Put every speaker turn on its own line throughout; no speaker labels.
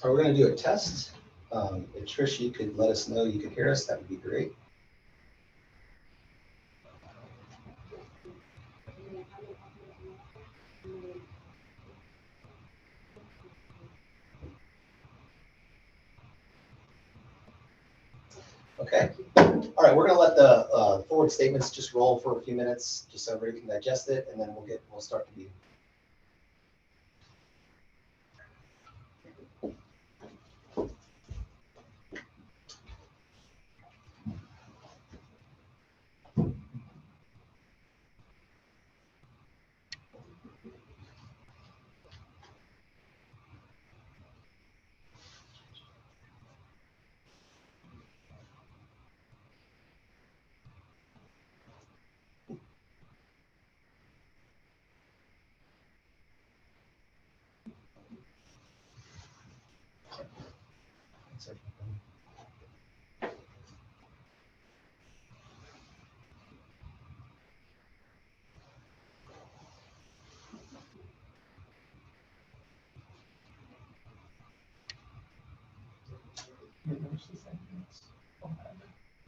We're going to do a test. If Trish, you could let us know you can hear us, that would be great. Okay. All right, we're going to let the forward statements just roll for a few minutes, just so everybody can digest it, and then we'll start the meeting.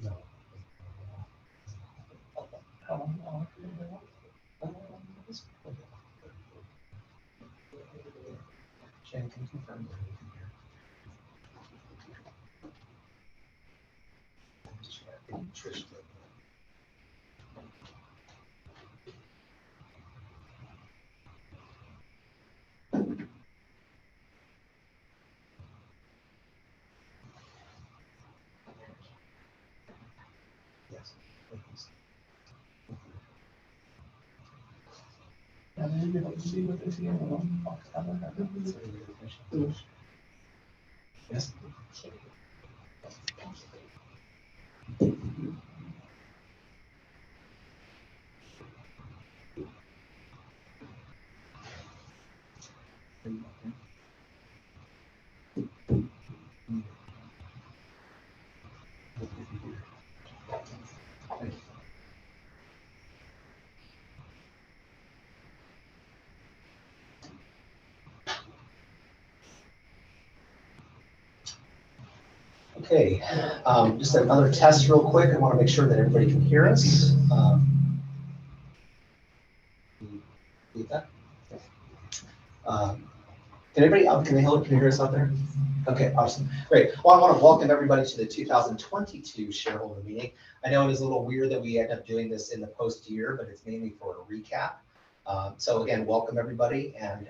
No. Jen can confirm that we can hear. Trish did. Yes. Yes. Okay, just another test real quick. I want to make sure that everybody can hear us. Leave that. Can you hear us out there? Okay, awesome. Great. Well, I want to welcome everybody to the 2022 shareholder meeting. I know it is a little weird that we end up doing this in the post year, but it's mainly for a recap. So again, welcome everybody, and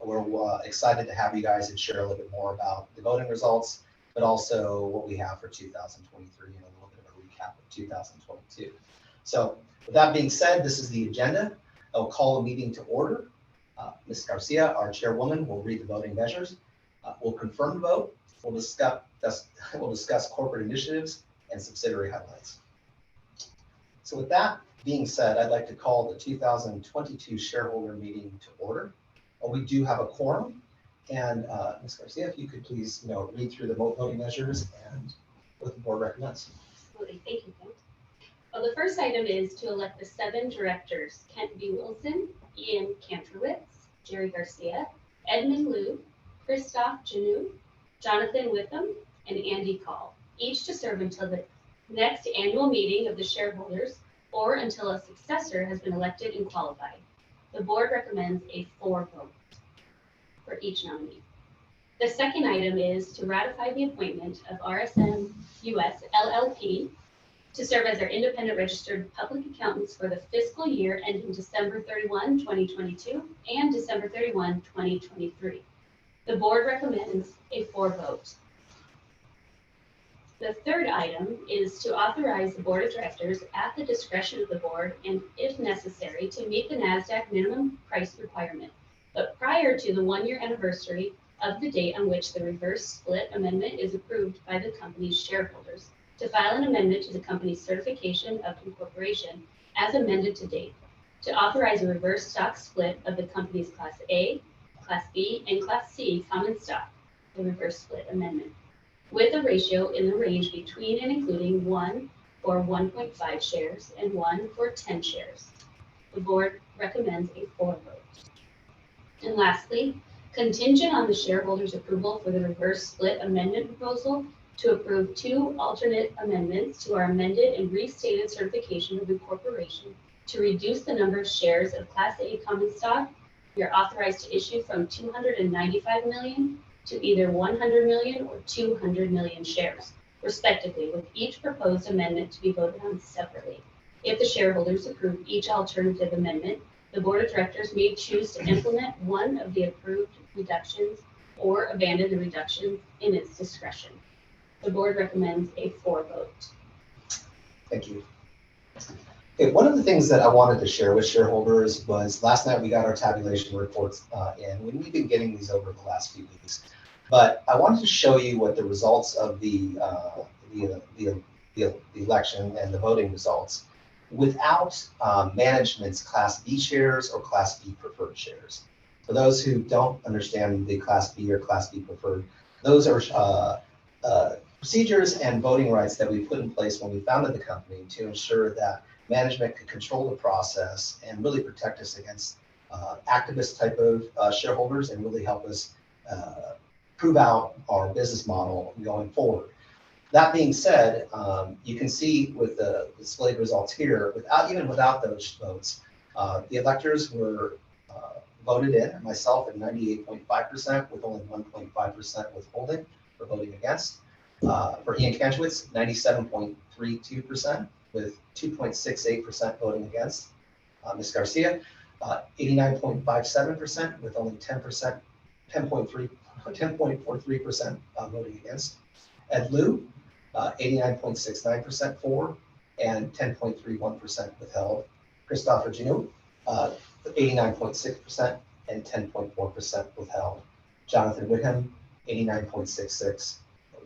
we're excited to have you guys and share a little bit more about the voting results, but also what we have for 2023 and a little bit of a recap of 2022. So with that being said, this is the agenda. I'll call a meeting to order. Ms. Garcia, our chairwoman, will read the voting measures. We'll confirm the vote. We'll discuss corporate initiatives and subsidiary highlights. So with that being said, I'd like to call the 2022 shareholder meeting to order. We do have a quorum, and Ms. Garcia, if you could please, read through the voting measures and what the board recommends.
Absolutely, thank you, Kent. Well, the first item is to elect the 7 directors: Kent B. Wilson, Ian Kantrowitz, Jerry Garcia, Edmund Liu, Christoph Janu, Jonathan Witham, and Andy Call, each to serve until the next annual meeting of the shareholders or until a successor has been elected and qualified. The board recommends a 4 vote for each nominee. The second item is to ratify the appointment of RSM US LLP to serve as our independent registered public accountants for the fiscal year ending December 31, 2022 and December 31, 2023. The board recommends a 4 vote. The third item is to authorize the board of directors at the discretion of the board and, if necessary, to meet the NASDAQ minimum price requirement, but prior to the 1-year anniversary of the date on which the reverse split amendment is approved by the company's shareholders, to file an amendment to the company's certification of incorporation as amended to date, to authorize a reverse stock split of the company's Class A, Class B, and Class C common stock, the reverse split amendment, with a ratio in the range between and including 1 for 1.5 shares and 1 for 10 shares. The board recommends a 4 vote. And lastly, Contingent on the shareholders' approval for the reverse split amendment proposal to approve 2 alternate amendments to our amended and restated certification of incorporation to reduce the number of shares of Class A common stock we are authorized to issue from 295 million to either 100 million or 200 million shares, respectively, with each proposed amendment to be voted on separately. If the shareholders approve each alternative amendment, the board of directors may choose to implement one of the approved reductions or abandon the reduction in its discretion. The board recommends a 4 vote.
Thank you. Okay, one of the things that I wanted to share with shareholders was last night we got our tabulation reports in. We've been getting these over the last few weeks, but I wanted to show you what the results of the election and the voting results without management's Class B shares or Class B preferred shares. For those who don't understand the Class B or Class B preferred, those are procedures and voting rights that we put in place when we founded the company to ensure that management could control the process and really protect us against activist type of shareholders and really help us prove out our business model going forward. That being said, you can see with the displayed results here, even without those votes, the electors were voted in, myself at 98.5% with only 1.5% withholding for voting against. For Ian Kantrowitz, 97.32% with 2.68% voting against. Ms. Garcia, 89.57% with only 10.43% voting against. Ed Liu, 89.69% for and 10.31% withheld. Christopher Ginu, 89.6% and 10.4% withheld. Jonathan Whitham, 89.66%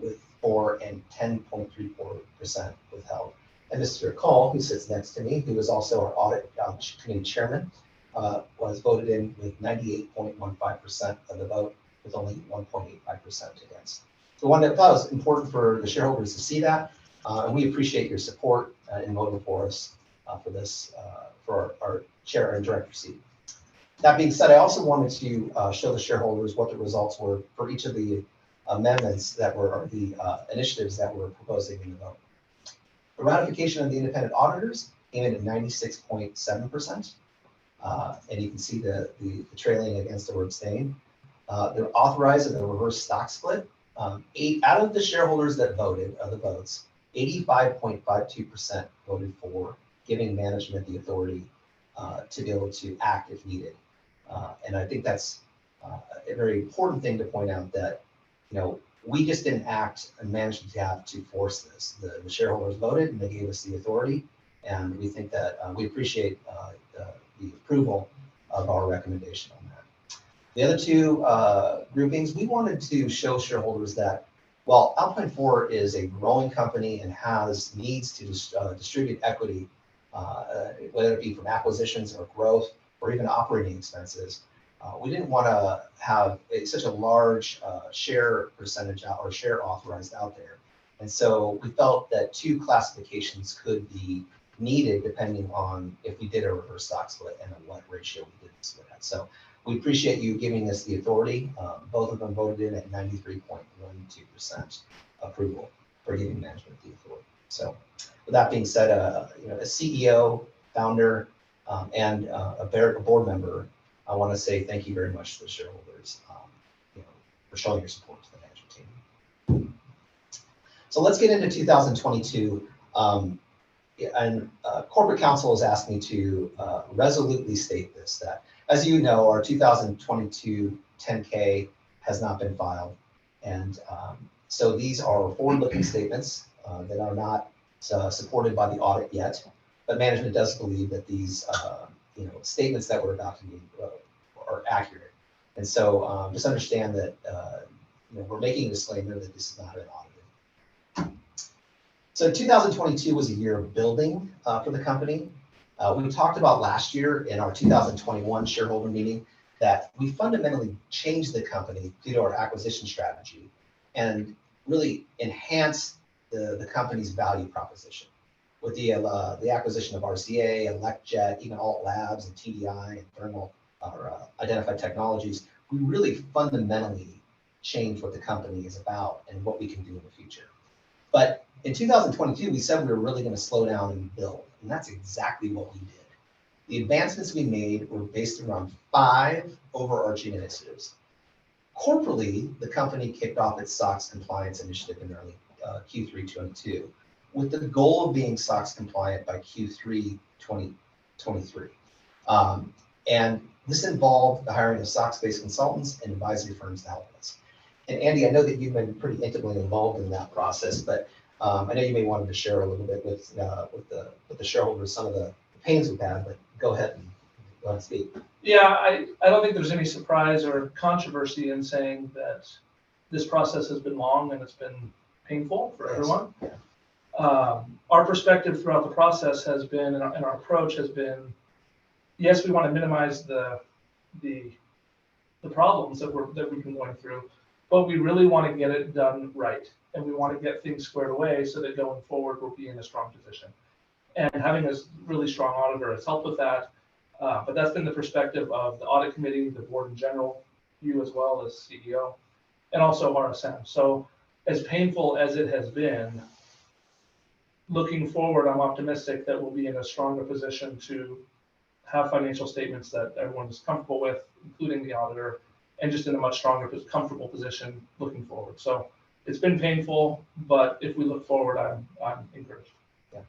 with 4 and 10.34% withheld. And Mr. Call, who sits next to me, who is also our audit committee chairman, was voted in with 98.15% of the vote, with only 1.85% against. So I thought it was important for the shareholders to see that, and we appreciate your support in voting for us for this, for our chair and director seat. That being said, I also wanted to show the shareholders what the results were for each of the amendments that were, or the initiatives that we're proposing in the vote. The ratification of the independent auditors came in at 96.7%, and you can see the trailing against or abstain. They're authorizing the reverse stock split. 8 out of the shareholders that voted, of the votes, 85.52% voted for giving management the authority to be able to act if needed. And I think that's a very important thing to point out, that we just didn't act and management have to force this. The shareholders voted and they gave us the authority, and we think that we appreciate the approval of our recommendation on that. The other 2 groupings, we wanted to show shareholders that while Alpine 4 is a growing company and has needs to distribute equity, whether it be from acquisitions or growth or even operating expenses, we didn't want to have such a large share percentage out, or share authorized out there. And so we felt that 2 classifications could be needed depending on if we did a reverse stock split and at what ratio we did the split at. So we appreciate you giving us the authority. Both of them voted in at 93.12% approval for giving management the authority. So with that being said, a CEO, founder, and a board member, I want to say thank you very much to the shareholders for showing your support to the management team. So let's get into 2022. And corporate counsel has asked me to resolutely state this, that as you know, our 2022 10K has not been filed. And so these are forward-looking statements that are not supported by the audit yet, but management does believe that these statements that we're about to make are accurate. And so just understand that we're making a disclaimer that this is not an audited. So 2022 was a year of building for the company. We talked about last year in our 2021 shareholder meeting that we fundamentally changed the company due to our acquisition strategy and really enhanced the company's value proposition. With the acquisition of RCA, Electriq, even Alt Labs and TDI and Thermal or Identified Technologies, we really fundamentally changed what the company is about and what we can do in the future. But in 2022, we said we were really going to slow down and build, and that's exactly what we did. The advancements we made were based around 5 overarching initiatives. Corporately, the company kicked off its SOX compliance initiative in early Q3 22, with the goal of being SOX compliant by Q3 2023. And this involved the hiring of SOX-based consultants and advisory firms to help us. And Andy, I know that you've been pretty intimately involved in that process, but I know you may want to share a little bit with the shareholders some of the pains we've had, but go ahead and speak.
Yeah, I don't think there's any surprise or controversy in saying that this process has been long and it's been painful for everyone. Our perspective throughout the process has been, and our approach has been, yes, we want to minimize the problems that we've been going through, but we really want to get it done right, and we want to get things squared away so that going forward we'll be in a strong position. And having a really strong auditor has helped with that. But that's been the perspective of the audit committee, the board in general, you as well as CEO, and also RSM. So as painful as it has been, looking forward, I'm optimistic that we'll be in a stronger position to have financial statements that everyone is comfortable with, including the auditor, and just in a much stronger, comfortable position looking forward. So it's been painful, but if we look forward, I'm encouraged.
Yeah.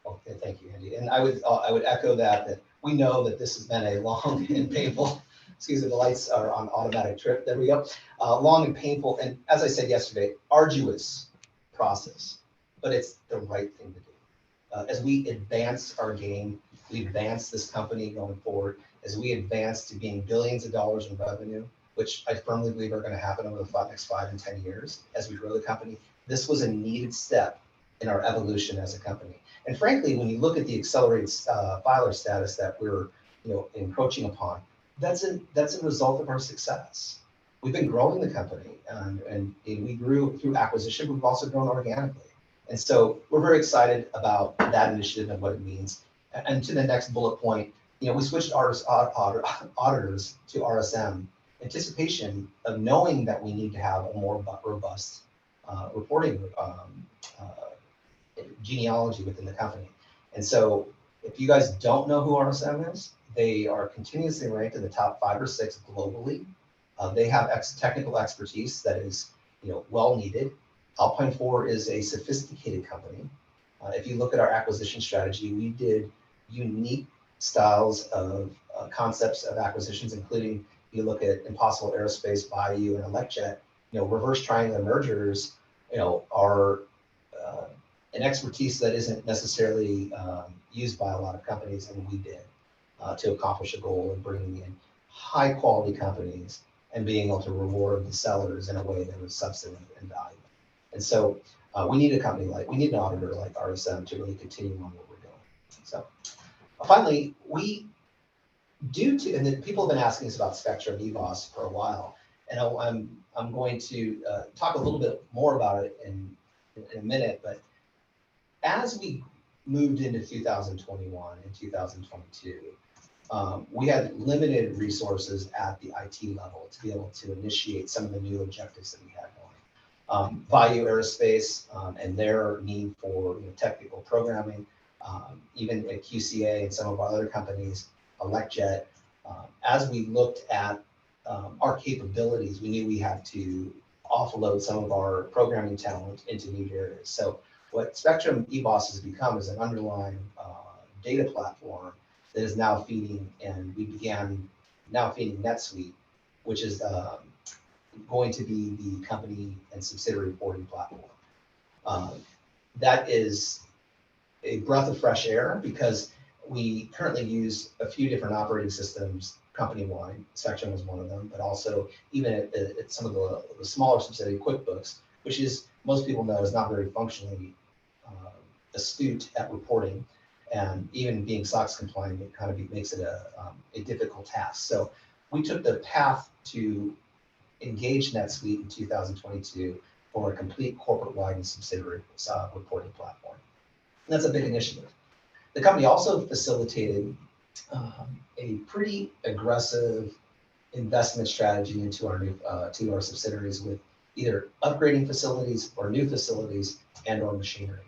Okay, thank you, Andy. And I would echo that we know that this has been a long and painful. Excuse me, the lights are on automatic trip. There we go. Long and painful, and as I said yesterday, arduous process, but it's the right thing to do. As we advance our game, we advance this company going forward. As we advance to being billions of dollars in revenue, which I firmly believe are going to happen over the next 5 and 10 years as we grow the company, this was a needed step in our evolution as a company. And frankly, when you look at the accelerated filer status that we're encroaching upon, that's a result of our success. We've been growing the company, and we grew through acquisition, but we've also grown organically. And so we're very excited about that initiative and what it means. And to the next bullet point, we switched auditors to RSM, anticipation of knowing that we need to have a more robust reporting genealogy within the company. And so if you guys don't know who RSM is, they are continuously ranked in the top 5 or 6 globally. They have technical expertise that is well needed. Alpine 4 is a sophisticated company. If you look at our acquisition strategy, we did unique styles of concepts of acquisitions, including you look at Impossible Aerospace, Bayou, and Electriq. Reverse triangular mergers, are an expertise that isn't necessarily used by a lot of companies, and we did to accomplish a goal of bringing in high quality companies and being able to reward the sellers in a way that was substantive and valuable. And so we need an auditor like RSM to really continue on what we're doing. So finally, and then people have been asking us about Spectrum EBOS for a while, and I'm going to talk a little bit more about it in a minute, but as we moved into 2021 and 2022, we had limited resources at the IT level to be able to initiate some of the new objectives that we had going. Bayou Aerospace and their need for technical programming, even at QCA and some of our other companies, Electriq, as we looked at our capabilities, we knew we had to offload some of our programming talent into new areas. So what Spectrum EBOS has become is an underlying data platform that is now feeding, and we began now feeding NetSuite, which is going to be the company and subsidiary reporting platform. That is a breath of fresh air because we currently use a few different operating systems company-wide. Spectrum is one of them, but also even at some of the smaller subsidiary QuickBooks, which is, most people know, is not very functionally astute at reporting, and even being SOX compliant, it kind of makes it a difficult task. So we took the path to engage NetSuite in 2022 for a complete corporate-wide and subsidiary reporting platform. And that's a big initiative. The company also facilitated a pretty aggressive investment strategy into our new to our subsidiaries with either upgrading facilities or new facilities and or machinery.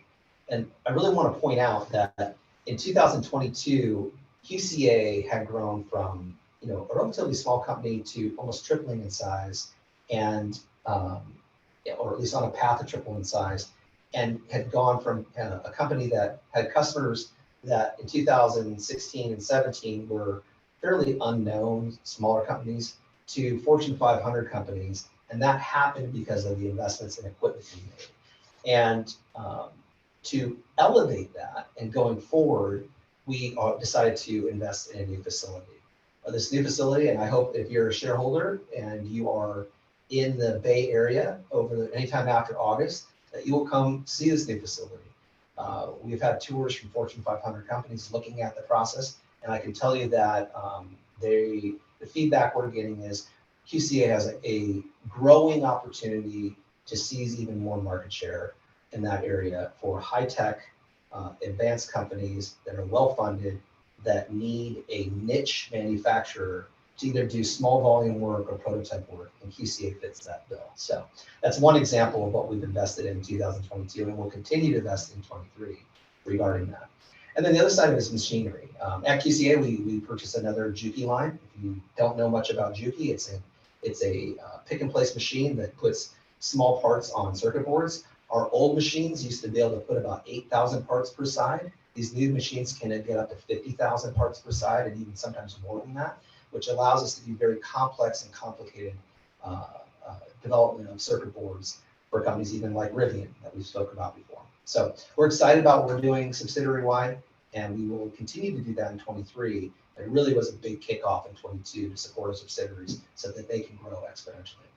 And I really want to point out that in 2022, QCA had grown from a relatively small company to almost tripling in size, and or at least on a path to triple in size, and had gone from a company that had customers that in 2016 and 17 were fairly unknown, smaller companies, to Fortune 500 companies. And that happened because of the investments in equipment we made. And to elevate that and going forward, we decided to invest in a new facility. This new facility, and I hope if you're a shareholder and you are in the Bay Area anytime after August, that you will come see this new facility. We've had tours from Fortune 500 companies looking at the process, and I can tell you that the feedback we're getting is QCA has a growing opportunity to seize even more market share in that area for high-tech, advanced companies that are well-funded, that need a niche manufacturer to either do small volume work or prototype work, and QCA fits that bill. So that's one example of what we've invested in 2022, and we'll continue to invest in 23 regarding that. And then the other side of it is machinery. At QCA, we purchased another Juki line. If you don't know much about Juki, it's a pick and place machine that puts small parts on circuit boards. Our old machines used to be able to put about 8,000 parts per side. These new machines can get up to 50,000 parts per side, and even sometimes more than that, which allows us to do very complex and complicated development of circuit boards for companies even like Rivian that we spoke about before. So we're excited about what we're doing subsidiary-wide, and we will continue to do that in 23. It really was a big kickoff in 22 to support our subsidiaries so that they can grow exponentially.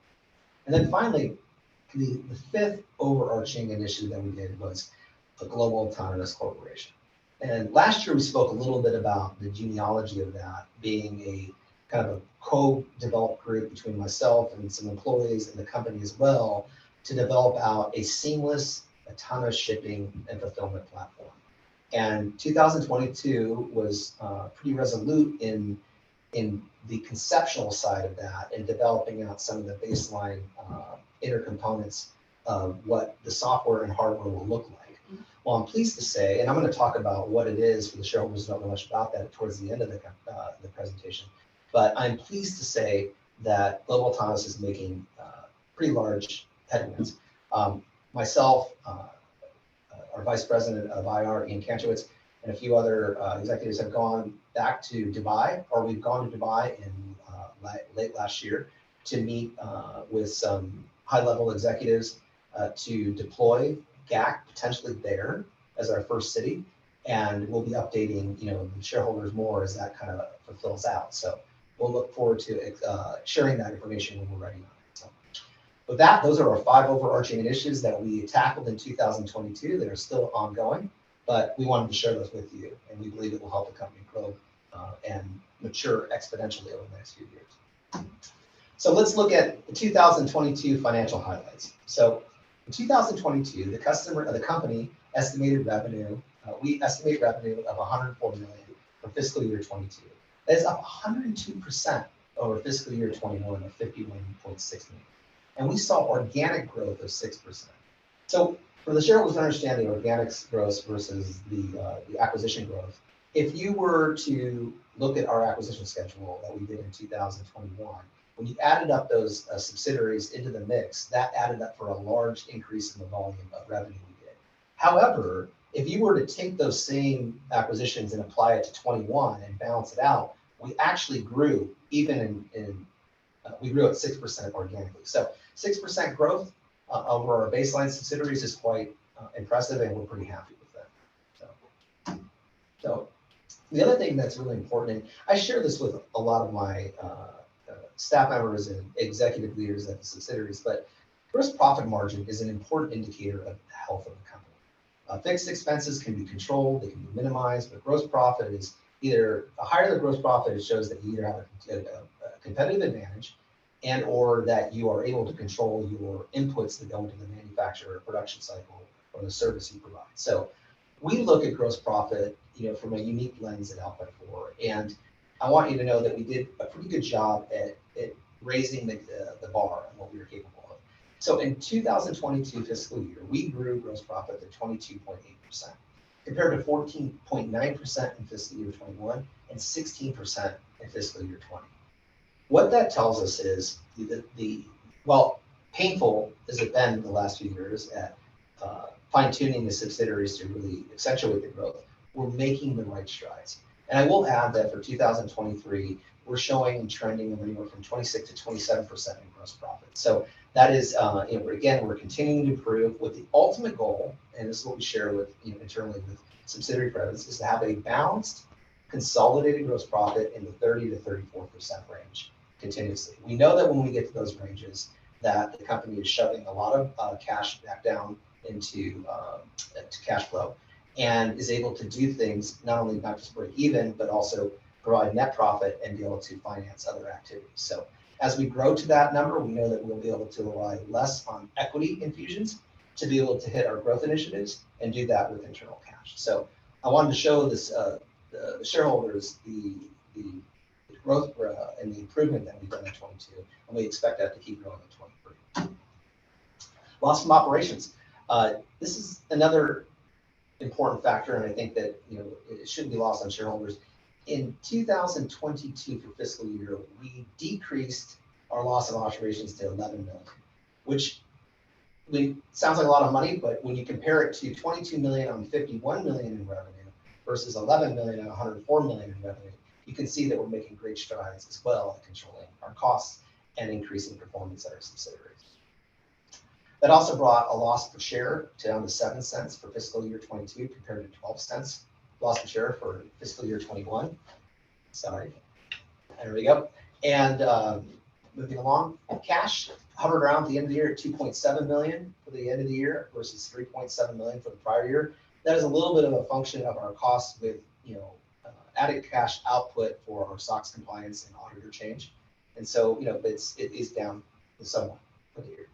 And then finally, the fifth overarching initiative that we did was the Global Autonomous Corporation. And last year we spoke a little bit about the genealogy of that being a kind of a co-developed group between myself and some employees and the company as well to develop out a seamless autonomous shipping and fulfillment platform. And 2022 was pretty resolute in the conceptual side of that and developing out some of the baseline intercomponents of what the software and hardware will look like. Well, I'm pleased to say, and I'm going to talk about what it is for the shareholders who don't know much about that towards the end of the presentation, but I'm pleased to say that Global Autonomous is making pretty large headwinds. Myself, our Vice President of IR, Ian Kanchowitz, and a few other executives have gone back to Dubai, or we've gone to Dubai in late last year to meet with some high-level executives to deploy GAC potentially there as our first city, and we'll be updating the shareholders more as that kind of fulfills out. So we'll look forward to sharing that information when we're ready on it. So with that, those are our 5 overarching initiatives that we tackled in 2022 that are still ongoing, but we wanted to share those with you, and we believe it will help the company grow and mature exponentially over the next few years. So let's look at the 2022 financial highlights. So in 2022, the company estimated revenue. We estimate revenue of $104 million for fiscal year 22. That is up 102% over fiscal year 21 of $51.6 million. And we saw organic growth of 6%. So for the shareholders to understand the organic growth versus the acquisition growth, if you were to look at our acquisition schedule that we did in 2021, when you added up those subsidiaries into the mix, that added up for a large increase in the volume of revenue we did. However, if you were to take those same acquisitions and apply it to 21 and balance it out, we actually grew even we grew at 6% organically. So 6% growth over our baseline subsidiaries is quite impressive, and we're pretty happy with that. So the other thing that's really important, and I share this with a lot of my staff members and executive leaders at the subsidiaries, but gross profit margin is an important indicator of the health of the company. Fixed expenses can be controlled, they can be minimized, but gross profit is either, the higher the gross profit, it shows that you either have a competitive advantage and or that you are able to control your inputs that go into the manufacturer production cycle or the service you provide. So we look at gross profit, from a unique lens at Alpine 4, and I want you to know that we did a pretty good job at raising the bar on what we were capable of. So in 2022 fiscal year, we grew gross profit to 22.8%, compared to 14.9% in fiscal year 21 and 16% in fiscal year 20. What that tells us is well, painful as it's been the last few years at fine-tuning the subsidiaries to really accentuate the growth, we're making the right strides. And I will add that for 2023, we're showing and trending anywhere from 26 to 27% in gross profit. So that is, again, we're continuing to improve with the ultimate goal, and this is what we share with internally with subsidiary presidents, is to have a balanced, consolidated gross profit in the 30 to 34% range continuously. We know that when we get to those ranges, that the company is shoving a lot of cash back down into to cash flow, and is able to do things not just break even, but also provide net profit and be able to finance other activities. So as we grow to that number, we know that we'll be able to rely less on equity infusions to be able to hit our growth initiatives and do that with internal cash. So I wanted to show this the shareholders the growth and the improvement that we've done in 22, and we expect that to keep growing in 23. Loss from operations. This is another important factor, and I think that it shouldn't be lost on shareholders. In 2022 for fiscal year, we decreased our loss of operations to 11 million, which sounds like a lot of money, but when you compare it to 22 million on 51 million in revenue versus 11 million and 104 million in revenue, you can see that we're making great strides as well at controlling our costs and increasing performance at our subsidiaries. That also brought a loss per share down to 7 cents for fiscal year 22 compared to 12 cents loss per share for fiscal year 21. Sorry. There we go. And moving along, cash hovered around the end of the year at 2.7 million for the end of the year versus 3.7 million for the prior year. That is a little bit of a function of our costs with added cash output for our SOX compliance and auditor change. And so, it is down somewhat for the year.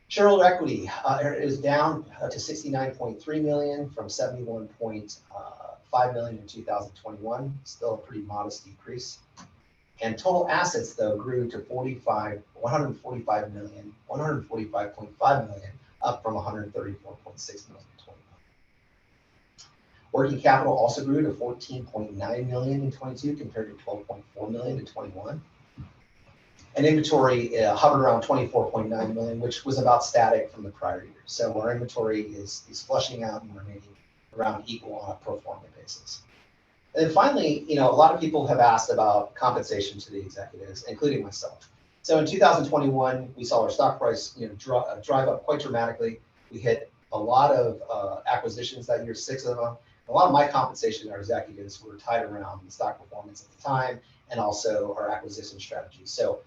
Shareholder equity is down to 69.3 million from 71.5 million in 2021. Still a pretty modest decrease. And total assets, though, grew to 145.5 million, up from 134.6 million in 21. Working capital also grew to 14.9 million in 22 compared to 12.4 million in 21. And inventory hovered around 24.9 million, which was about static from the prior year. So our inventory is flushing out and remaining around equal on a pro forma basis. And then finally, a lot of people have asked about compensation to the executives, including myself. So in 2021, we saw our stock price drive up quite dramatically. We hit a lot of acquisitions that year, 6 of them. A lot of my compensation to our executives were tied around the stock performance at the time and also our acquisition strategy. So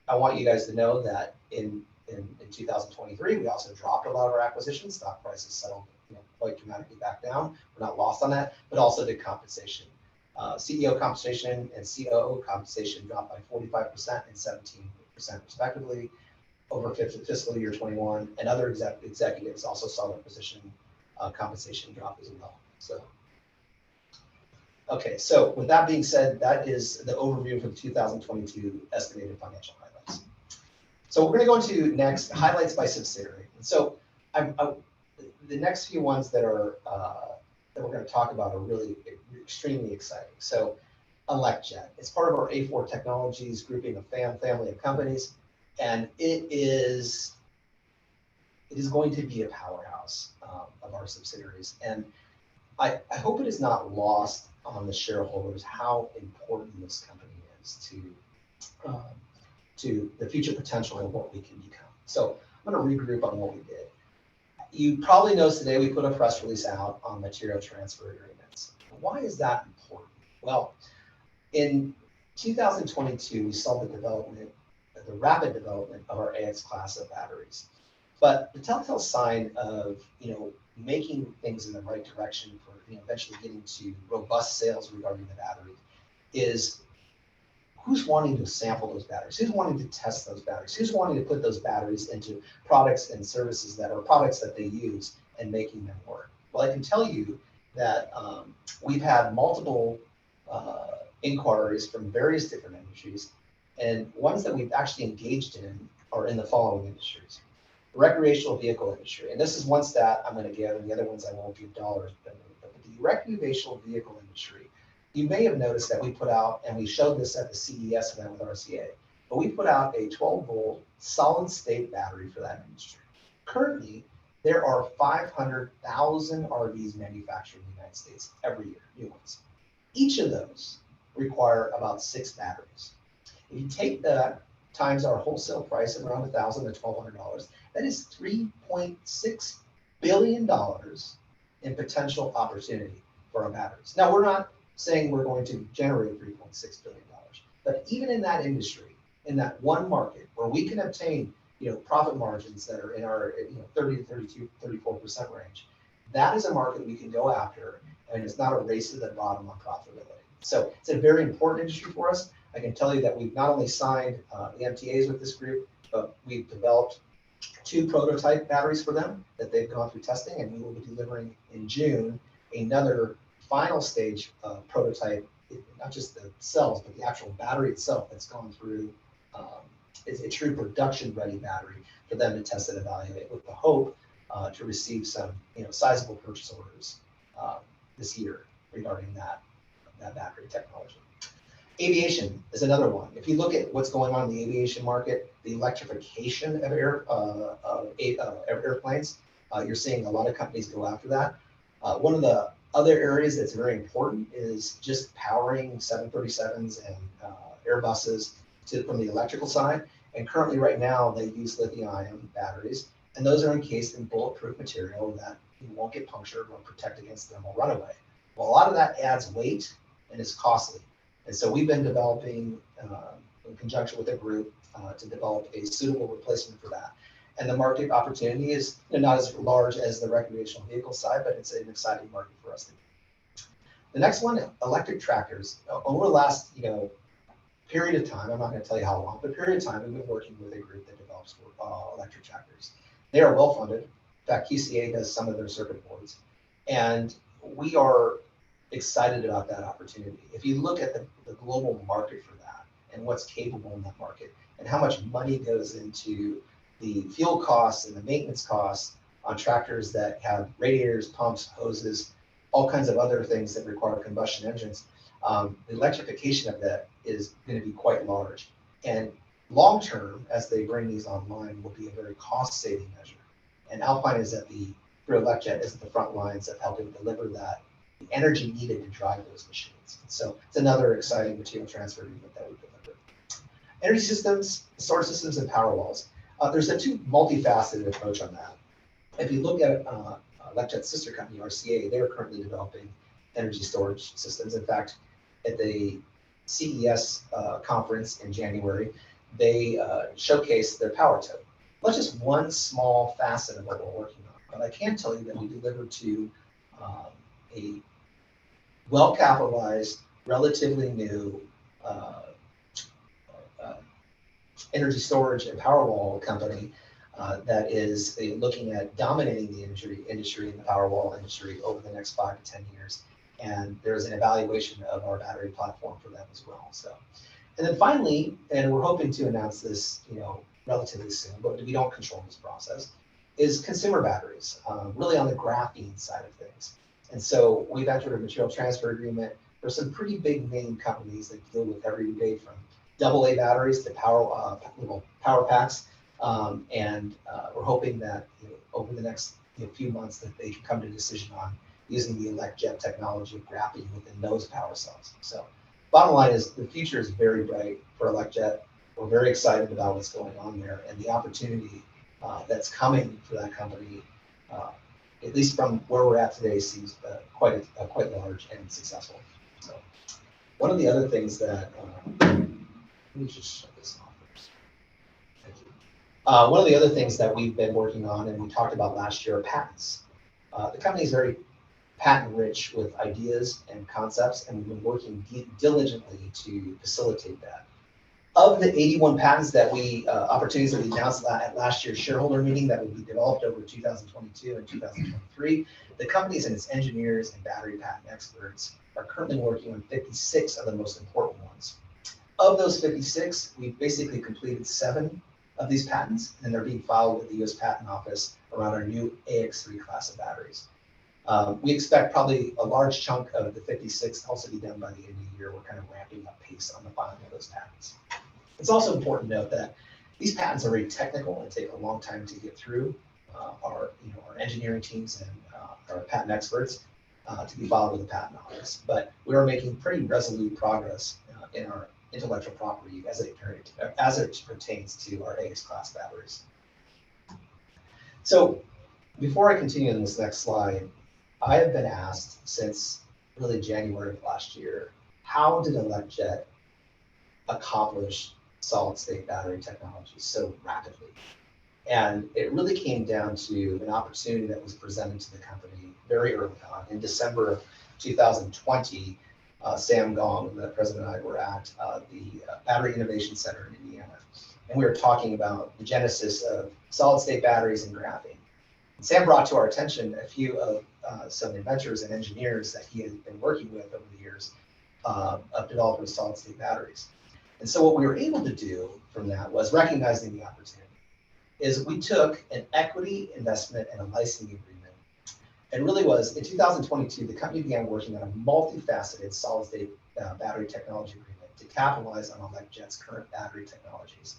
I want you guys to know that in 2023, we also dropped a lot of our acquisitions. Stock prices settled quite dramatically back down. We're not lost on that, but also did compensation. CEO compensation and COO compensation dropped by 45% and 17% respectively over fiscal year 21, and other executives also saw their position compensation drop as well. So, okay, so with that being said, that is the overview for the 2022 estimated financial highlights. So we're going to go into next highlights by subsidiary. And so the next few ones that are that we're going to talk about are really extremely exciting. So Electriq, it's part of our A4 Technologies grouping of family of companies, and it is going to be a powerhouse of our subsidiaries. And I hope it is not lost on the shareholders how important this company is to the future potential of what we can become. So I'm going to regroup on what we did. You probably noticed today we put a press release out on material transfer agreements. Why is that important? Well, in 2022, we saw the rapid development of our AX class of batteries. But the telltale sign of making things in the right direction for eventually getting to robust sales regarding the battery is who's wanting to sample those batteries, who's wanting to test those batteries, who's wanting to put those batteries into products and services that are products that they use and making them work. Well, I can tell you that we've had multiple inquiries from various different industries And ones that we've actually engaged in are in the following industries. The recreational vehicle industry, and this is one stat I'm going to give, and the other ones I won't give dollars, but the recreational vehicle industry, you may have noticed that we put out, and we showed this at the CES event with RCA, but we put out a 12-volt solid state battery for that industry. Currently, there are 500,000 RVs manufactured in the United States every year, new ones. Each of those require about 6 batteries. If you take that times our wholesale price of around $1,000 to $1,200, that is $3.6 billion in potential opportunity for our batteries. Now, we're not saying we're going to generate $3.6 billion, but even in that industry, in that one market where we can obtain profit margins that are in our 30 to 32, 34% range, that is a market we can go after, and it's not a race to the bottom on profitability. So it's a very important industry for us. I can tell you that we've not only signed the MTAs with this group, but we've developed 2 prototype batteries for them that they've gone through testing, and we will be delivering in June another final stage prototype, not just the cells, but the actual battery itself that's gone through. It's a true production-ready battery for them to test and evaluate, with the hope to receive some sizable purchase orders this year regarding that battery technology. Aviation is another one. If you look at what's going on in the aviation market, the electrification of airplanes, you're seeing a lot of companies go after that. One of the other areas that's very important is just powering 737s and Airbuses from the electrical side. And currently, right now, they use lithium-ion batteries, and those are encased in bulletproof material that you won't get punctured or protect against thermal runaway. Well, a lot of that adds weight and is costly. And so we've been developing, in conjunction with a group, to develop a suitable replacement for that. And the market opportunity is not as large as the recreational vehicle side, but it's an exciting market for us to do. The next one, electric tractors. Over the last period of time, I'm not going to tell you how long, but period of time, we've been working with a group that develops electric tractors. They are well funded. In fact, QCA does some of their circuit boards, and we are excited about that opportunity. If you look at the global market for that and what's capable in that market and how much money goes into the fuel costs and the maintenance costs on tractors that have radiators, pumps, hoses, all kinds of other things that require combustion engines, the electrification of that is going to be quite large. And long term, as they bring these online, will be a very cost-saving measure. And Alpine is through Electriq, is at the front lines of helping deliver the energy needed to drive those machines. So it's another exciting material transfer agreement that we delivered. Energy systems, storage systems, and power walls. There's a 2 multifaceted approach on that. If you look at Electriq's sister company, RCA, they're currently developing energy storage systems. In fact, at the CES conference in January, they showcased their power tote. That's just one small facet of what we're working on. But I can tell you that we delivered to a well-capitalized, relatively new energy storage and power wall company that is looking at dominating the industry in the power wall industry over the next 5 to 10 years. And there's an evaluation of our battery platform for them as well. So, and then finally, and we're hoping to announce this, relatively soon, but we don't control this process, is consumer batteries, really on the graphene side of things. And so we've entered a material transfer agreement for some pretty big name companies that deal with everyday from AA batteries to power packs. And we're hoping that over the next few months that they can come to a decision on using the Electriq technology of graphene within those power cells. So bottom line is the future is very bright for Electriq. We're very excited about what's going on there and the opportunity that's coming for that company, at least from where we're at today, seems quite large and successful. So one of the other things that, let me just shut this off first. Thank you. One of the other things that we've been working on and we talked about last year are patents. The company is very patent rich with ideas and concepts, and we've been working diligently to facilitate that. Of the 81 patents that opportunities that we announced at last year's shareholder meeting that will be developed over 2022 and 2023, the companies and its engineers and battery patent experts are currently working on 56 of the most important ones. Of those 56, we've basically completed 7 of these patents, and they're being filed with the US Patent Office around our new AX3 class of batteries. We expect probably a large chunk of the 56 to also be done by the end of the year. We're kind of ramping up pace on the filing of those patents. It's also important to note that these patents are very technical and take a long time to get through our engineering teams and our patent experts to be filed with the patent office. But we are making pretty resolute progress in our intellectual property as it pertains to our AX class batteries. So before I continue in this next slide, I have been asked since really January of last year, how did Electriq accomplish solid state battery technology so rapidly? And it really came down to an opportunity that was presented to the company very early on. In December of 2020, Sam Gong, the president and I were at the Battery Innovation Center in Indiana. And we were talking about the genesis of solid state batteries and graphene. And Sam brought to our attention a few of some inventors and engineers that he had been working with over the years of developing solid state batteries. And so what we were able to do from that was recognizing the opportunity is we took an equity investment and a licensing agreement. It really was in 2022, the company began working on a multifaceted solid state battery technology agreement to capitalize on Electriq's current battery technologies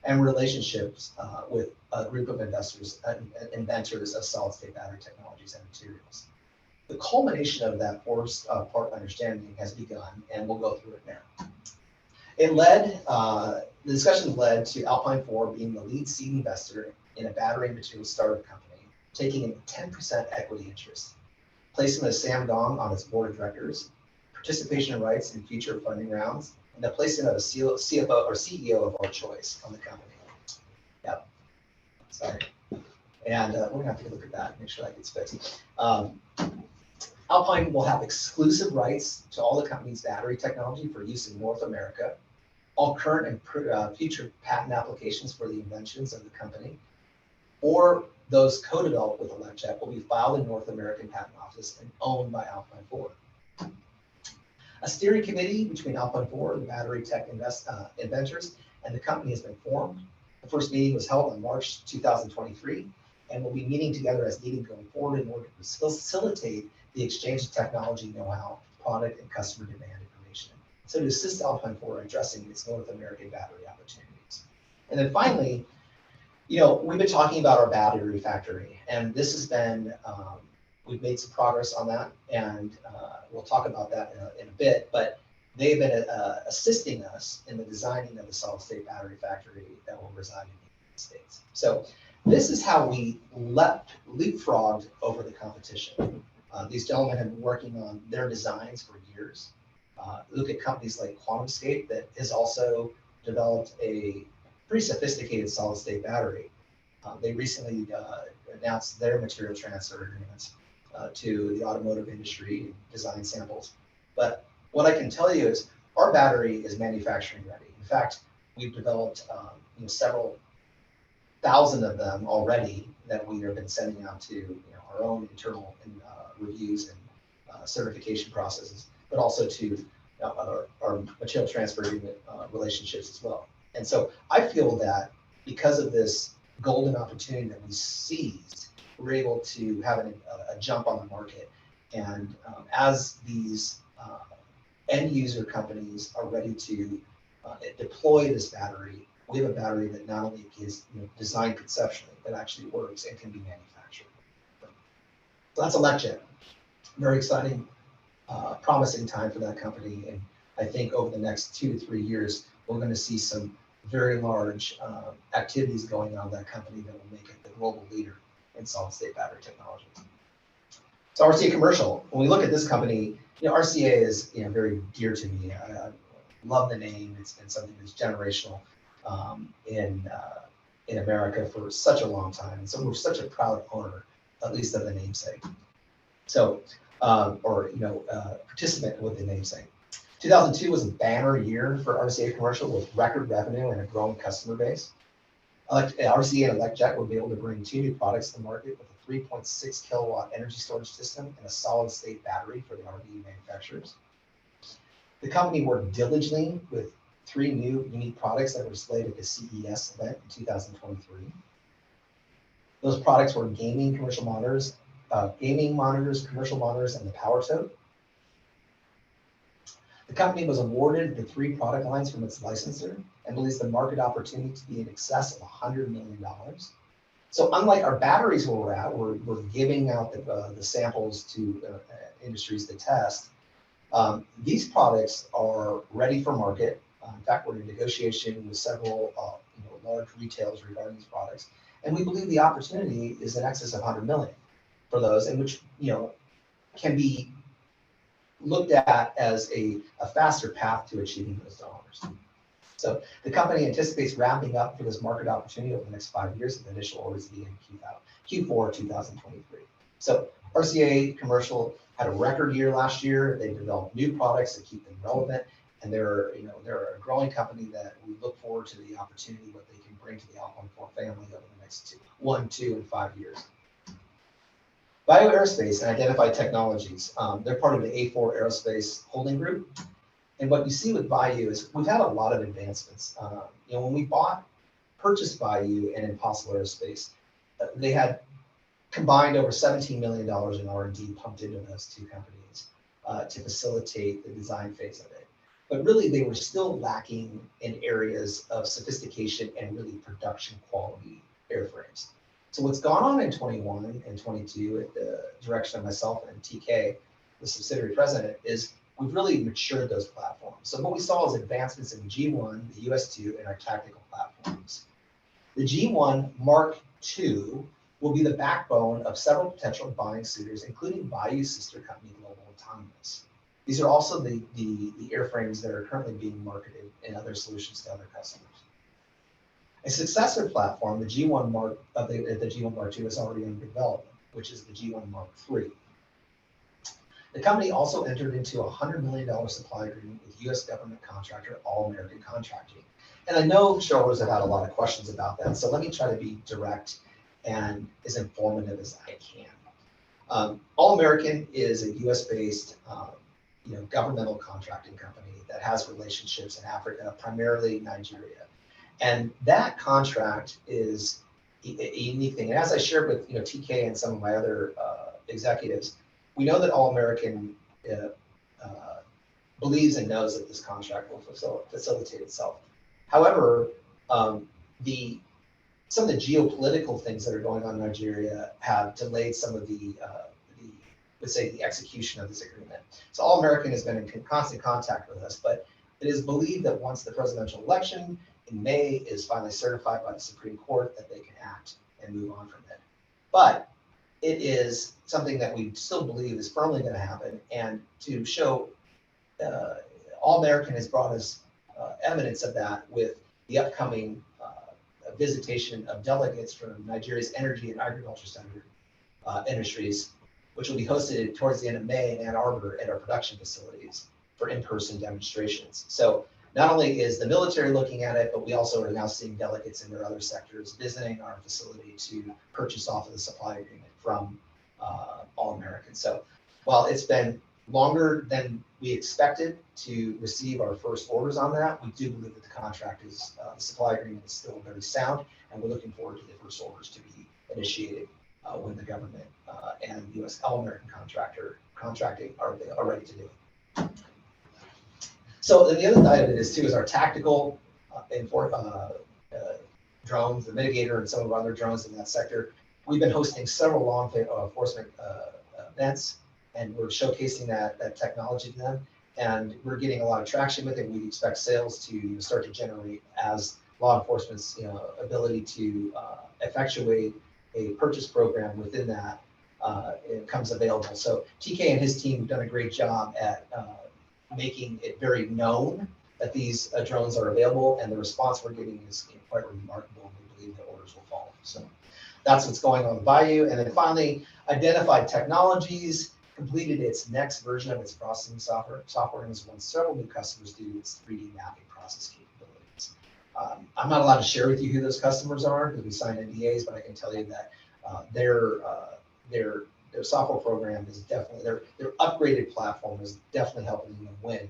and relationships with a group of investors and inventors of solid state battery technologies and materials. The culmination of that first part understanding has begun, and we'll go through it now. It led, the discussions led to Alpine 4 being the lead seed investor in a battery materials startup company, taking a 10% equity interest, placement of Sam Gong on its board of directors, participation rights in future funding rounds, and the placement of a CFO or CEO of our choice on the company. Yep, sorry. And we're gonna have to look at that, make sure that gets fixed. Alpine will have exclusive rights to all the company's battery technology for use in North America. All current and future patent applications for the inventions of the company, or those co-developed with Electriq, will be filed in North American Patent Office and owned by Alpine 4. A steering committee between Alpine 4, the battery tech inventors, and the company has been formed. The first meeting was held in March 2023, and we'll be meeting together as needed going forward in order to facilitate the exchange of technology know-how, product, and customer demand information. So to assist Alpine 4 addressing its North American battery opportunities. And then finally, we've been talking about our battery factory, and this has been, we've made some progress on that, and we'll talk about that in a bit, but they've been assisting us in the designing of the solid state battery factory that will reside in the United States. So this is how we leapfrogged over the competition. These gentlemen have been working on their designs for years. Look at companies like QuantumScape that has also developed a pretty sophisticated solid state battery. They recently announced their material transfer agreements to the automotive industry and design samples. But what I can tell you is our battery is manufacturing ready. In fact, we've developed several thousand of them already that we have been sending out to our own internal reviews and certification processes, but also to our material transfer agreement relationships as well. And so I feel that because of this golden opportunity that we seized, we're able to have a jump on the market. And as these end user companies are ready to deploy this battery, we have a battery that not only is designed conceptually, but actually works and can be manufactured. So that's Electriq. Very exciting, promising time for that company. And I think over the next 2 to 3 years, we're going to see some very large activities going on in that company that will make it the global leader in solid state battery technology. So RCA Commercial, when we look at this company, RCA is very dear to me. I love the name. It's been something that's generational in America for such a long time. And so we're such a proud owner, at least of the namesake. So, participant with the namesake. 2002 was a banner year for RCA Commercial with record revenue and a growing customer base. RCA and Electriq will be able to bring 2 new products to the market with a 3.6 kilowatt energy storage system and a solid state battery for the RV manufacturers. The company worked diligently with 3 new unique products that were displayed at the CES event in 2023. Those products were gaming monitors, commercial monitors, and the power tote. The company was awarded the 3 product lines from its licensor and believes the market opportunity to be in excess of $100 million. So unlike our batteries where we're at, we're giving out the samples to industries to test. These products are ready for market. In fact, we're in negotiation with several large retailers regarding these products. And we believe the opportunity is in excess of 100 million for those, and which can be looked at as a faster path to achieving those dollars. So the company anticipates ramping up for this market opportunity over the next 5 years, with initial orders being Q4 2023. So RCA Commercial had a record year last year. They developed new products to keep them relevant, and they're a growing company that we look forward to the opportunity what they can bring to the Alpine family over the next 1, 2, and 5 years. Bio Aerospace and Identified Technologies. They're part of the A4 Aerospace holding group. And what you see with Bio is we've had a lot of advancements. When we purchased Bio and Impossible Aerospace, they had combined over $17 million in R&D pumped into those 2 companies to facilitate the design phase of it. But really, they were still lacking in areas of sophistication and really production quality airframes. So what's gone on in 21 and 22 at the direction of myself and TK, the subsidiary president, is we've really matured those platforms. So what we saw is advancements in the G1, the US2, and our tactical platforms. The G1 Mark II will be the backbone of several potential buying suitors, including Bayou's sister company, Global Autonomous. These are also the airframes that are currently being marketed in other solutions to other customers. A successor platform, the G1 Mark II, is already in development, which is the G1 Mark III. The company also entered into a $100 million supply agreement with U.S. government contractor All American Contracting. And I know shareholders have had a lot of questions about that, so let me try to be direct and as informative as I can. All American is a U.S.-based governmental contracting company that has relationships in Africa, primarily Nigeria. And that contract is a unique thing. And as I shared with TK and some of my other executives, we know that All American believes and knows that this contract will facilitate itself. However, some of the geopolitical things that are going on in Nigeria have delayed some of the execution of this agreement. So All American has been in constant contact with us, but it is believed that once the presidential election in May is finally certified by the Supreme Court, that they can act and move on from it. But it is something that we still believe is firmly going to happen. And to show, All American has brought us evidence of that with the upcoming visitation of delegates from Nigeria's energy and agriculture center industries, which will be hosted towards the end of May in Ann Arbor at our production facilities for in-person demonstrations. So not only is the military looking at it, but we also are now seeing delegates in their other sectors visiting our facility to purchase off of the supply agreement from All American. So while it's been longer than we expected to receive our first orders on that, we do believe that the contract is, the supply agreement is still very sound, and we're looking forward to the first orders to be initiated when the government and U.S. All American contracting are ready to do it. So then the other side of it is our tactical drones, the Mitigator, and some of our other drones in that sector. We've been hosting several law enforcement events, and we're showcasing that technology to them, and we're getting a lot of traction with it. We expect sales to start to generate as law enforcement's ability to effectuate a purchase program within that it becomes available. So TK and his team have done a great job at making it very known that these drones are available, and the response we're getting is quite remarkable, and we believe the orders will follow. So that's what's going on with Bayou. And then finally, Identified Technologies completed its next version of its processing software and has won several new customers due to its 3D mapping process capabilities. I'm not allowed to share with you who those customers are because we signed NDAs, but I can tell you that their software program is definitely, their upgraded platform is definitely helping them win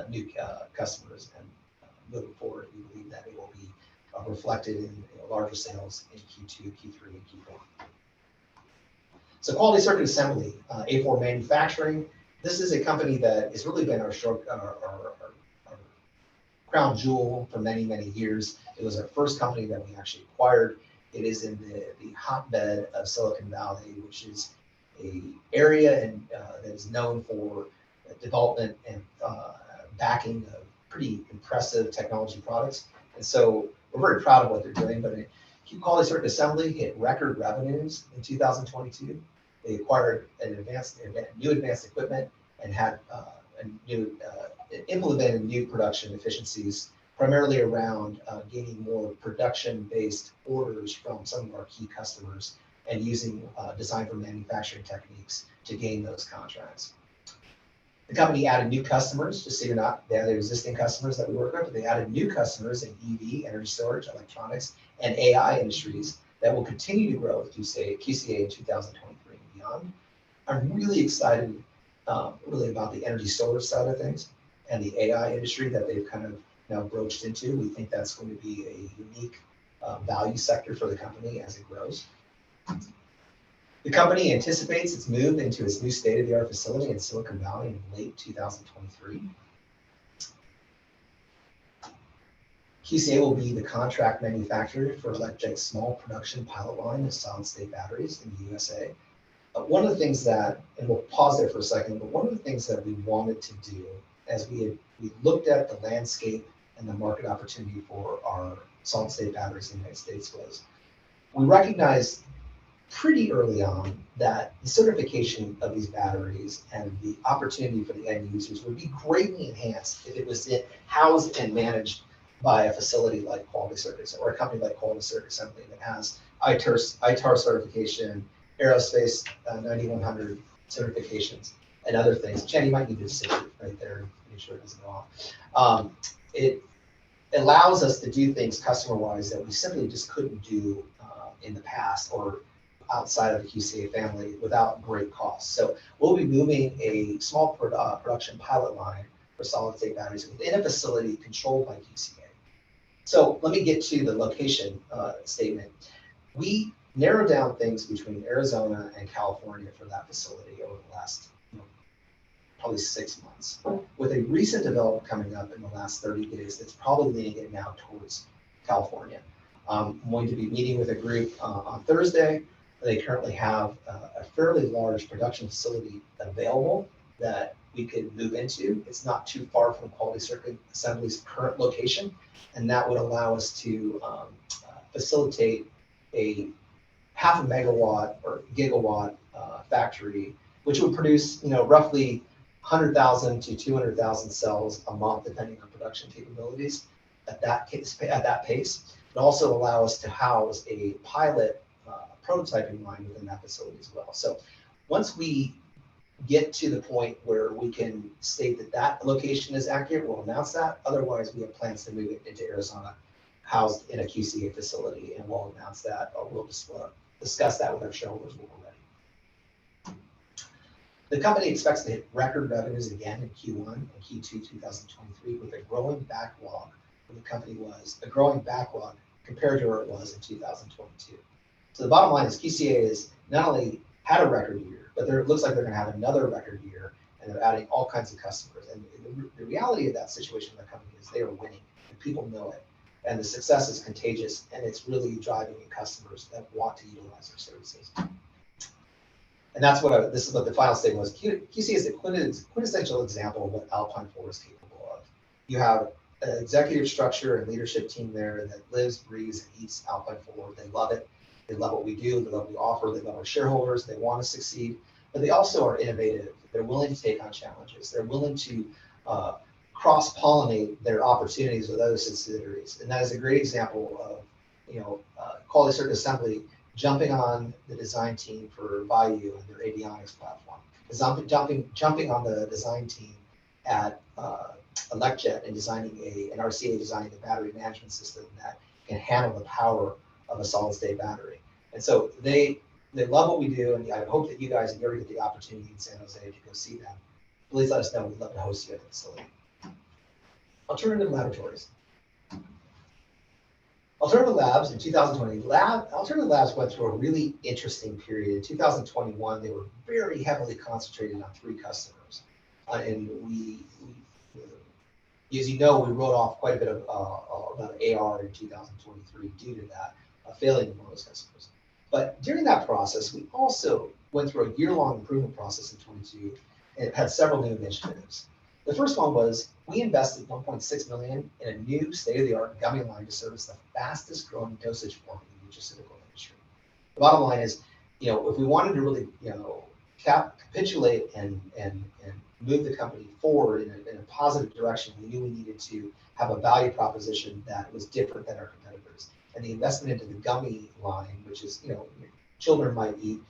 new customers. And moving forward, we believe that it will be reflected in larger sales in Q2, Q3, and Q4. So Quality Circuit Assembly, A4 Manufacturing. This is a company that has really been our crown jewel for many, many years. It was our first company that we actually acquired. It is in the hotbed of Silicon Valley, which is an area that is known for development and backing of pretty impressive technology products. And so we're very proud of what they're doing, but Quality Circuit Assembly hit record revenues in 2022. They acquired new advanced equipment and had implemented new production efficiencies, primarily around gaining more production-based orders from some of our key customers and using design for manufacturing techniques to gain those contracts. The company added new customers, just so you're not, they had their existing customers that we work with, but they added new customers in EV, energy storage, electronics, and AI industries that will continue to grow with QCA in 2023 and beyond. I'm really excited really about the energy storage side of things and the AI industry that they've kind of now broached into. We think that's going to be a unique value sector for the company as it grows. The company anticipates its move into its new state-of-the-art facility in Silicon Valley in late 2023. QCA will be the contract manufacturer for Electriq's small production pilot line of solid-state batteries in the USA. One of the things that, and we'll pause there for a second, but one of the things that we wanted to do as we looked at the landscape and the market opportunity for our solid-state batteries in the United States was, we recognized pretty early on that the certification of these batteries and the opportunity for the end users would be greatly enhanced if it was housed and managed by a facility like Quality Circuits or a company like Quality Circuit Assembly that has ITAR certification, Aerospace 9100 certifications, and other things. Jen, you might need to sit right there and make sure it doesn't go off. It allows us to do things customer-wise that we simply just couldn't do in the past or outside of the QCA family without great costs. So we'll be moving a small production pilot line for solid-state batteries within a facility controlled by QCA. So let me get to the location statement. We narrowed down things between Arizona and California for that facility over the last probably 6 months. With a recent development coming up in the last 30 days, that's probably leaning it now towards California. I'm going to be meeting with a group on Thursday. They currently have a fairly large production facility available that we could move into. It's not too far from Quality Circuit Assembly's current location, and that would allow us to facilitate a 0.5 megawatt or gigawatt factory, which would produce, roughly 100,000 to 200,000 cells a month, depending on production capabilities at that pace. It also allow us to house a pilot prototyping line within that facility as well. So once we get to the point where we can state that that location is accurate, we'll announce that. Otherwise, we have plans to move it into Arizona, housed in a QCA facility, and we'll announce that, or we'll discuss that with our shareholders when we're ready. The company expects to hit record revenues again in Q1 and Q2 2023 with a growing backlog where the company was, a growing backlog compared to where it was in 2022. So the bottom line is QCA has not only had a record year, but it looks like they're going to have another record year, and they're adding all kinds of customers. And the reality of that situation in the company is they are winning, and people know it. And the success is contagious, and it's really driving in customers that want to utilize our services. And that's what this is what the final statement was. QCA is a quintessential example of what Alpine 4 is capable of. You have an executive structure and leadership team there that lives, breathes, and eats Alpine 4. They love it. They love what we do. They love what we offer. They love our shareholders. They want to succeed, but they also are innovative. They're willing to take on challenges. They're willing to cross-pollinate their opportunities with other subsidiaries. And that is a great example of, Quality Circuit Assembly jumping on the design team for Bayou and their avionics platform, jumping on the design team at Electriq and designing an RCA designing a battery management system that can handle the power of a solid-state battery. And so they love what we do, and I hope that you guys, if you ever get the opportunity in San Jose to go see them, please let us know. We'd love to host you at the facility. Alternative Laboratories. Alternative Labs in 2020, Alternative Labs went through a really interesting period. In 2021, they were very heavily concentrated on 3 customers. And as you know, we wrote off quite a bit of AR in 2023 due to that failing of one of those customers. But during that process, we also went through a year-long improvement process in 22 and had several new initiatives. The first one was we invested $1.6 million in a new state-of-the-art gummy line to service the fastest growing dosage form in the nutraceutical industry. The bottom line is, if we wanted to really, capitulate and move the company forward in a positive direction, we knew we needed to have a value proposition that was different than our competitors. And the investment into the gummy line, which is, children might eat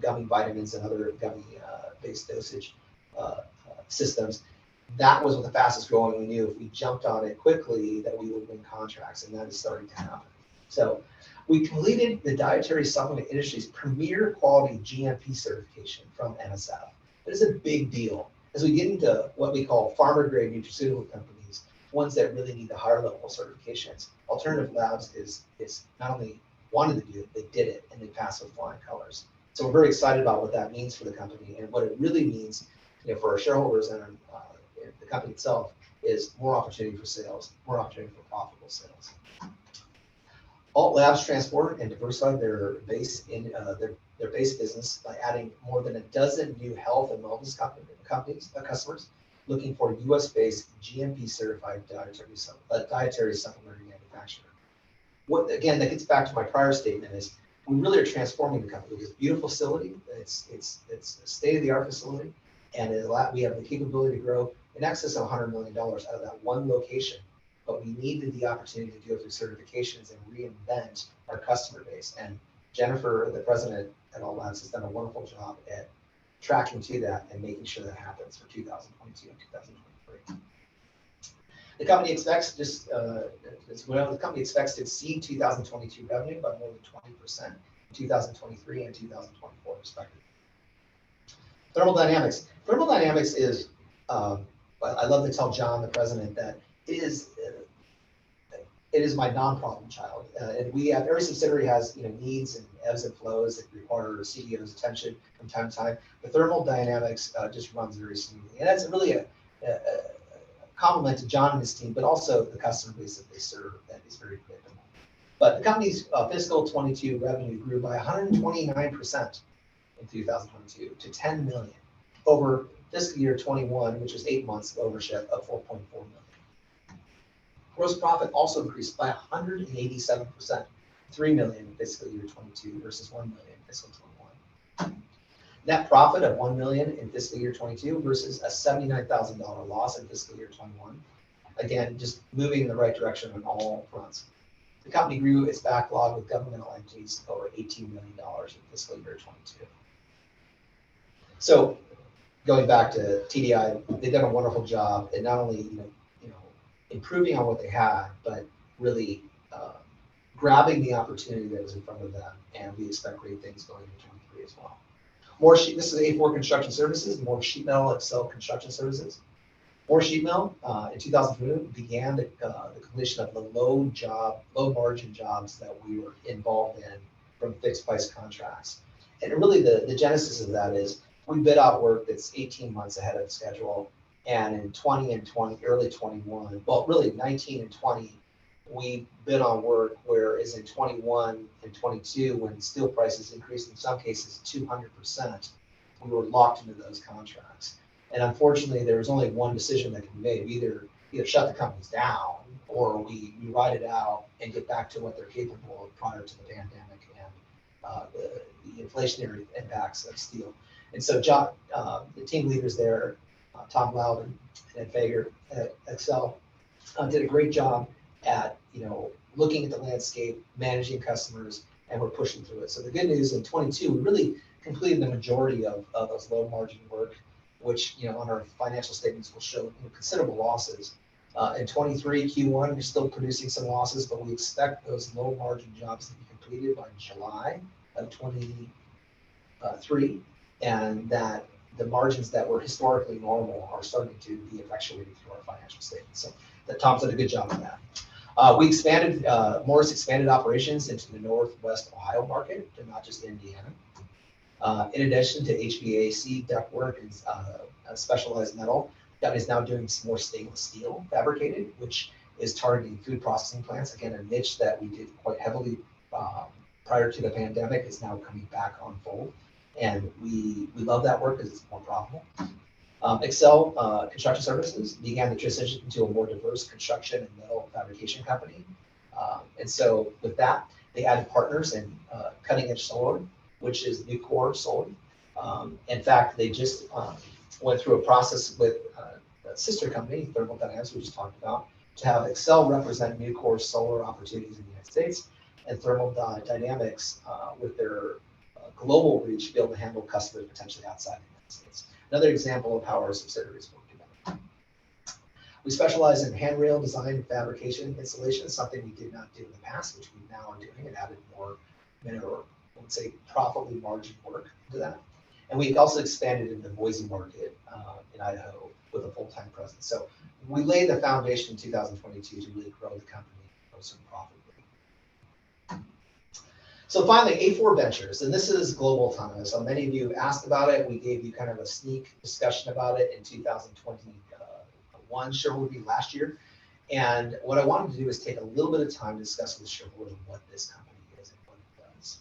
gummy vitamins and other gummy-based dosage systems. That was the fastest growing. We knew if we jumped on it quickly that we would win contracts, and that is starting to happen. So we completed the dietary supplement industry's premier quality GMP certification from NSF. It is a big deal as we get into what we call farmer grade nutraceutical companies, ones that really need the higher level certifications. Alternative Labs is not only wanted to do it, they did it, and they passed with flying colors. So we're very excited about what that means for the company, and what it really means, for our shareholders and the company itself is more opportunity for sales, more opportunity for profitable sales. Alt Labs transformed and diversified their base in their base business by adding more than a dozen new health and wellness customers looking for U.S.-based GMP certified dietary supplementary manufacturer. Again, that gets back to my prior statement, is we really are transforming the company. It's a beautiful facility. It's a state-of-the-art facility, and we have the capability to grow in excess of $100 million out of that one location. But we needed the opportunity to go through certifications and reinvent our customer base. And Jennifer, the president at Alt Labs, has done a wonderful job at tracking to that and making sure that happens for 2022 and 2023. The company expects the company expects to exceed 2022 revenue by more than 20% in 2023 and 2024 respectively. Thermodynamics. Thermodynamics is, I love to tell John, the president, that it is my non-problem child. And we have, every subsidiary has needs and ebbs and flows that require CEO's attention from time to time. The Thermodynamics just runs very smoothly. And that's really a compliment to John and his team, but also the customer base that they serve that is very predictable. But the company's fiscal 22 revenue grew by 129% in 2022 to $10 million over fiscal year 21, which was 8 months of ownership of $4.4 million. Gross profit also increased by 187%, $3 million in fiscal year 22 versus $1 million in fiscal 21. Net profit of $1 million in fiscal year 22 versus a $79,000 loss in fiscal year 21. Again, just moving in the right direction on all fronts. The company grew its backlog with governmental entities to over $18 million in fiscal year 22. So going back to TDI, they've done a wonderful job in not only improving on what they had, but really grabbing the opportunity that was in front of them, and we expect great things going into 23 as well. This is A4 Construction Services, more sheet metal Excel construction services. More sheet metal in 2002 began the completion of the low margin jobs that we were involved in from fixed price contracts. And really the genesis of that is we bid out work that's 18 months ahead of schedule. And in early 21, well, really 19 and 20, we bid on work, whereas in 21 and 22, when steel prices increased in some cases 200%, we were locked into those contracts. And unfortunately, there was only one decision that could be made. We either shut the companies down, or we ride it out and get back to what they're capable of prior to the pandemic and the inflationary impacts of steel. And so John, the team leaders there, Tom Loudon and Fager at Excel, did a great job at looking at the landscape, managing customers, and we're pushing through it. So the good news in 22, we really completed the majority of those low margin work, which on our financial statements will show considerable losses. In 23 Q1, we're still producing some losses, but we expect those low margin jobs to be completed by July of 23, and that the margins that were historically normal are starting to be effectuated through our financial statements. So that Tom's done a good job of that. We expanded, Morris expanded operations into the Northwest Ohio market, and not just Indiana. In addition to HVAC, ductwork, and specialized metal, the company is now doing some more stainless steel fabricated, which is targeting food processing plants. Again, a niche that we did quite heavily prior to the pandemic is now coming back on fold. And we love that work because it's more profitable. Excel Construction Services began the transition into a more diverse construction and metal fabrication company. And so with that, they added partners in cutting edge solar, which is Nucor Solar. In fact, they just went through a process with a sister company, Thermodynamics, we just talked about, to have Excel represent Nucor solar opportunities in the United States, and Thermodynamics with their global reach, be able to handle customers potentially outside the United States. Another example of how our subsidiaries work together. We specialize in handrail design and fabrication installation, something we did not do in the past, which we now are doing, and added more, I would say, profitably margin work to that. And we also expanded in the Boise market in Idaho with a full-time presence. So we laid the foundation in 2022 to really grow the company and grow some profitably. So finally, A4 Ventures, and this is global autonomous. So many of you asked about it. We gave you kind of a sneak discussion about it in 2021 shareholder meeting last year. And what I wanted to do is take a little bit of time to discuss with shareholders what this company is and what it does.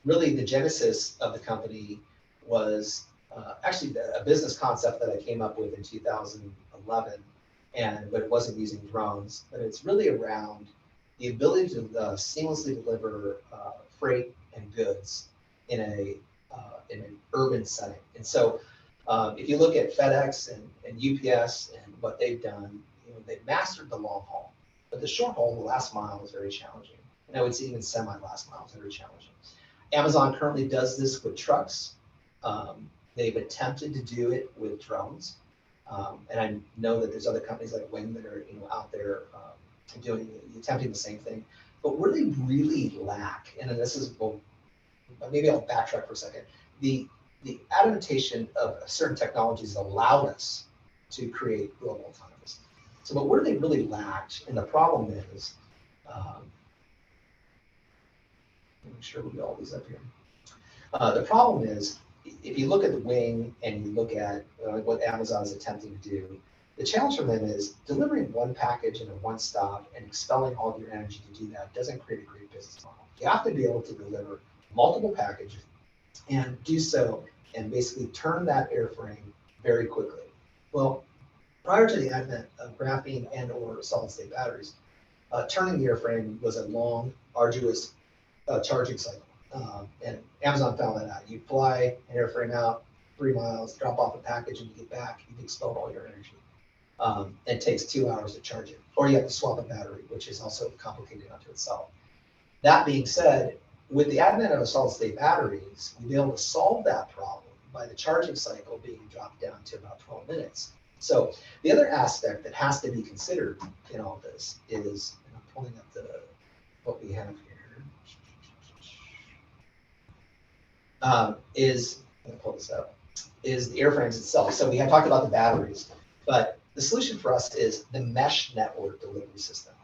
Really, the genesis of the company was actually a business concept that I came up with in 2011, but it wasn't using drones. But it's really around the ability to seamlessly deliver freight and goods in an urban setting. And so, if you look at FedEx and UPS and what they've done, they've mastered the long haul, but the short haul, the last mile, is very challenging. And I would say even semi-last mile is very challenging. Amazon currently does this with trucks. They've attempted to do it with drones. And I know that there's other companies like Wing that are out there attempting the same thing. But where they really lack, and then this is, well, maybe I'll backtrack for a second. The adaptation of certain technologies allowed us to create global autonomous. So, but where they really lacked, and the problem is, make sure we get all these up here. The problem is, if you look at the Wing and you look at what Amazon is attempting to do, the challenge for them is delivering one package in a one stop and expelling all of your energy to do that doesn't create a great business model. You have to be able to deliver multiple packages and do so and basically turn that airframe very quickly. Well, prior to the advent of graphene and or solid state batteries, turning the airframe was a long, arduous charging cycle. And Amazon found that out. You fly an airframe out 3 miles, drop off a package, and you get back, you've expelled all your energy. It takes 2 hours to charge it. Or you have to swap a battery, which is also complicated unto itself. That being said, with the advent of solid state batteries, we'll be able to solve that problem by the charging cycle being dropped down to about 12 minutes. So the other aspect that has to be considered in all this is, and I'm pulling up what we have here, is, I'm gonna pull this up, is the airframes itself. So we have talked about the batteries, but the solution for us is the mesh network delivery system.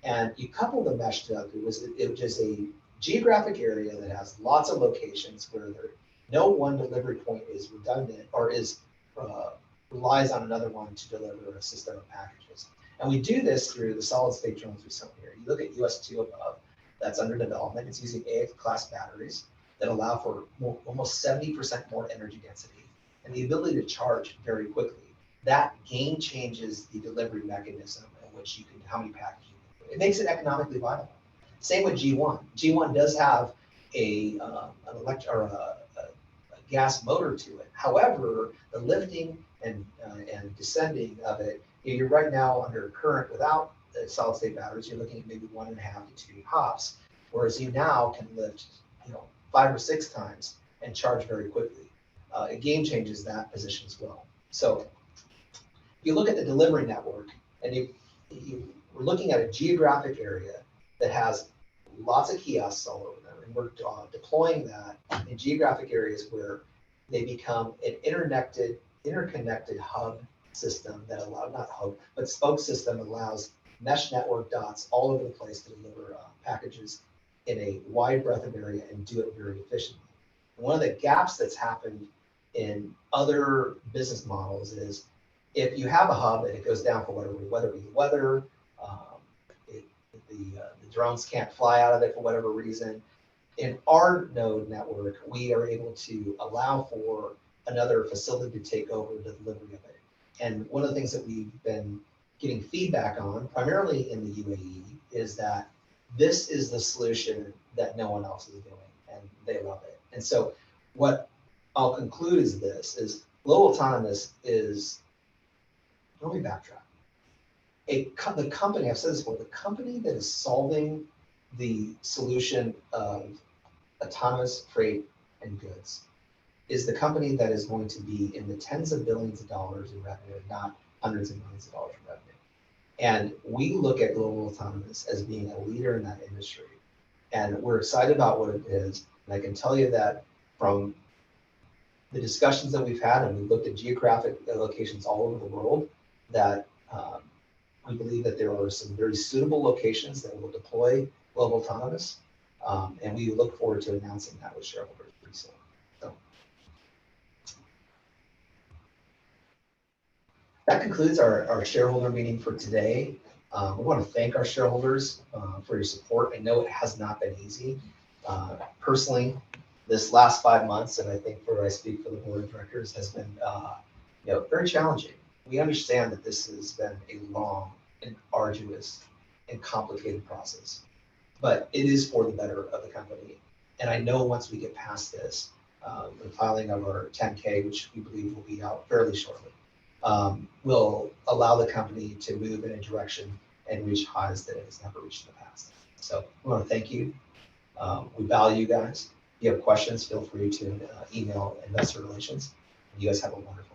And you couple the mesh network, it is a geographic area that has lots of locations where no one delivery point is redundant or relies on another one to deliver a system of packages. And we do this through the solid state drones we saw here. You look at US2 above, that's under development. It's using AX class batteries that allow for almost 70% more energy density and the ability to charge very quickly. That game changes the delivery mechanism in which you can, how many packages you can put. It makes it economically viable. Same with G1. G1 does have a gas motor to it. However, the lifting and descending of it, you're right now under current without the solid state batteries, you're looking at maybe 1.5 to 2 hops, whereas you now can lift 5 or 6 times and charge very quickly. It game changes that position as well. So if you look at the delivery network, and we're looking at a geographic area that has lots of kiosks all over them, and we're deploying that in geographic areas where they become an interconnected hub system that allows, not hub, but spoke system that allows mesh network dots all over the place to deliver packages in a wide breadth of area and do it very efficiently. And one of the gaps that's happened in other business models is if you have a hub and it goes down for whatever, whether it be weather, the drones can't fly out of it for whatever reason. In our node network, we are able to allow for another facility to take over the delivery of it. And one of the things that we've been getting feedback on, primarily in the UAE, is that this is the solution that no one else is doing, and they love it. And so what I'll conclude is this, is low autonomous is, let me backtrack. The company, I've said this before, the company that is solving the solution of autonomous freight and goods is the company that is going to be in the tens of billions of dollars in revenue, not hundreds of millions of dollars in revenue. And we look at global autonomous as being a leader in that industry. And we're excited about what it is. And I can tell you that from the discussions that we've had, and we've looked at geographic locations all over the world, that we believe that there are some very suitable locations that will deploy global autonomous. And we look forward to announcing that with shareholders pretty soon. So that concludes our shareholder meeting for today. We want to thank our shareholders for your support. I know it has not been easy. Personally, this last 5 months, and I think I speak for the board of directors, has been very challenging. We understand that this has been a long and arduous and complicated process, but it is for the better of the company. And I know once we get past this, the filing of our 10K, which we believe will be out fairly shortly, will allow the company to move in a direction and reach highs that it has never reached in the past. So we want to thank you. We value you guys. If you have questions, feel free to email investor relations. You guys have a wonderful